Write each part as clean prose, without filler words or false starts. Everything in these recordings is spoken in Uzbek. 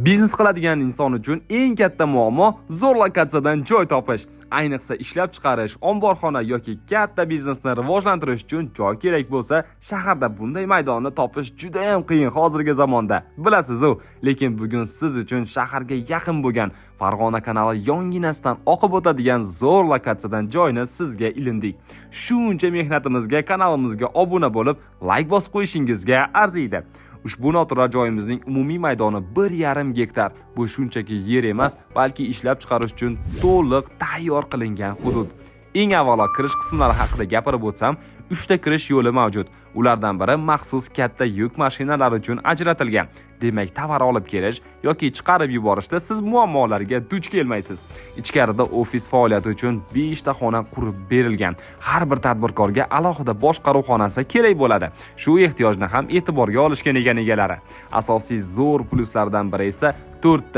Biznes qiladigan inson uchun eng katta muammo zo'r lokatsiyadan joy topish. Ayniqsa ishlab chiqarish, omborxona yoki katta biznesni rivojlantirish uchun joy kerak bo'lsa, shaharda bunday maydonni topish juda ham qiyin hozirgi zamonda. Bilasiz-ku, lekin bugun siz uchun shaharga yaqin bo'lgan Farg'ona kanali yonginasidan oqib o'tadigan zo'r lokatsiyadan joyni sizga ilindik. Shuncha mehnatimizga kanalimizga obuna bo'lib, like bosib qo'yishingizga arziydi. Ushbu noturar joyimizning umumiy maydoni 1,5 gektar. Bu shunchaki yer emas, balki ishlab chiqarish uchun to'liq tayyor qilingan hudud. Eng avvalo kirish qismlari haqida gapirib o'tsam, 3 ta kirish yo'li mavjud. Ulardan biri maxsus katta yuk mashinalari uchun ajratilgan. Demak, tovar olib kelish yoki chiqarib yuborishda siz muammolarga duch kelmaysiz. Ichkarida ofis faoliyati uchun 5 ta xona qurib berilgan. Har bir tadbirkorga alohida boshqaruv xonasi kerak bo'ladi. Shu ehtiyojni ham e'tiborga olishgan egalari. Asosiy zo'r pluslardan biri esa 4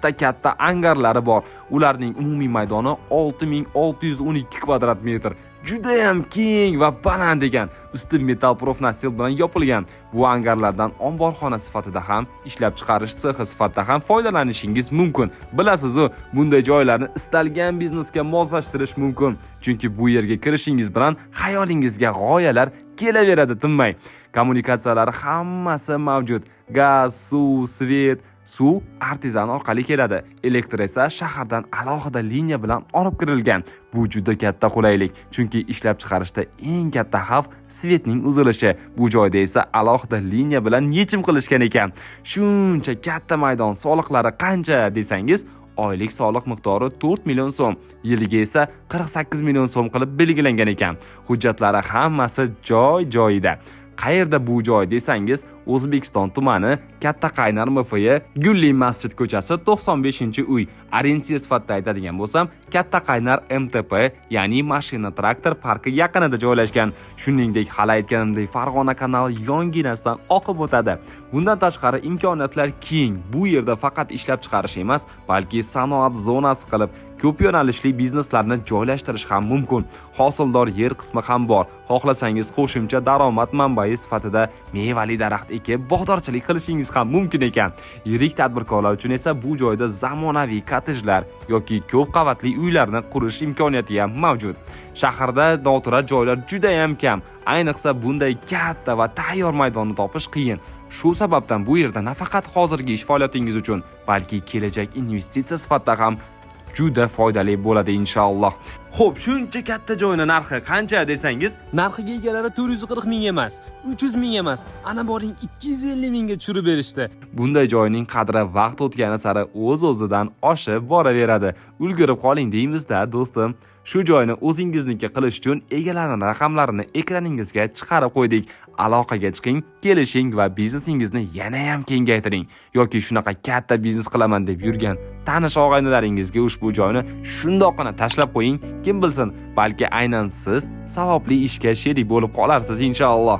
ta katta angarlari bor. Ularning umumiy maydoni 6612 kvadrat metr. Juda ham keng va baland ekan. Usti metal profnastil bilan yopilgan. Bu angarlardan omborxona sifatida ham, ishlab chiqarish sexi sifatida ham foydalanishingiz mumkin. Bilasiz-ku, bunday joylarni istalgan biznesga moslashtirish mumkin. Chunki bu yerga kirishingiz bilan xayolingizga g'oyalar kelaveradi tinmay. Kommunikatsiyalari hammasi mavjud. Gaz, suv, svet, suv artizan orqali keladi. Elektr esa shahardan alohida liniya bilan olib kirilgan. Bu juda katta qulaylik, chunki ishlab chiqarishda eng katta xavf svetning uzilishi. Bu joyda esa alohida liniya bilan yechim qilishgan ekan. Shuncha katta maydon soliqlari qancha desangiz, oylik soliq miqdori 4 million so'm, yiliga esa 48 million so'm qilib belgilangan ekan. Hujjatlari hammasi joy-joyida. Qayerda bu joy desangiz, O'zbekiston tumani, Katta Qaynar MFY, Gulli masjid ko'chasi 95-uy. Orientir sifatida aytadigan bo'lsam, Katta Qaynar MTP, ya'ni mashina traktor parki yaqinida joylashgan. Shuningdek, hali aytganimdek, Farg'ona kanali yonginasidan oqib o'tadi. Bundan tashqari imkoniyatlar keng. Bu yerda faqat ishlab chiqarish emas, balki sanoat zonasi qilib ko'p yo'nalishli bizneslarni joylashtirish ham mumkin. Hosildor yer qismi ham bor. Xohlasangiz qo'shimcha daromad manbai sifatida mevali daraxt ekib bog'dorchilik qilishingiz ham mumkin ekan. Yirik tadbirkorlar uchun esa bu joyda zamonaviy kottejlar yoki ko'p qavatli uylarni qurish imkoniyati ham mavjud. Shaharda noturar joylar juda ham kam. Ayniqsa bunday katta va tayyor maydonni topish qiyin. Shu sababdan bu yerda nafaqat hozirgi ish faoliyatingiz uchun, balki kelajak investitsiya sifatida ham juda foydali bo'ladi inshaalloh. Xo'p, shuncha katta joyning narxi qancha desangiz, narxiga egalari 440 ming emas, 300 ming emas, ana boring 250 mingga tushirib berishdi. Bunday joyning qadri vaqt o'tgani sari o'z-o'zidan oshib boraveradi. Ulgurib qoling deymizda, do'stim. Shu joyni o'zingizniki qilish uchun egalarining raqamlarini ekraningizga chiqarib qo'ydik. Aloqaga chiqing, kelishing va biznesingizni yana ham kengaytiring. Yoki shunaqa katta biznes qilaman deb yurgan tanish og'aynilaringizga ushbu joyni shundoqqina tashlab qo'ying. Kim bilsin, balki aynan siz savobli ishga sherik bo'lib qolarsiz inshaalloh.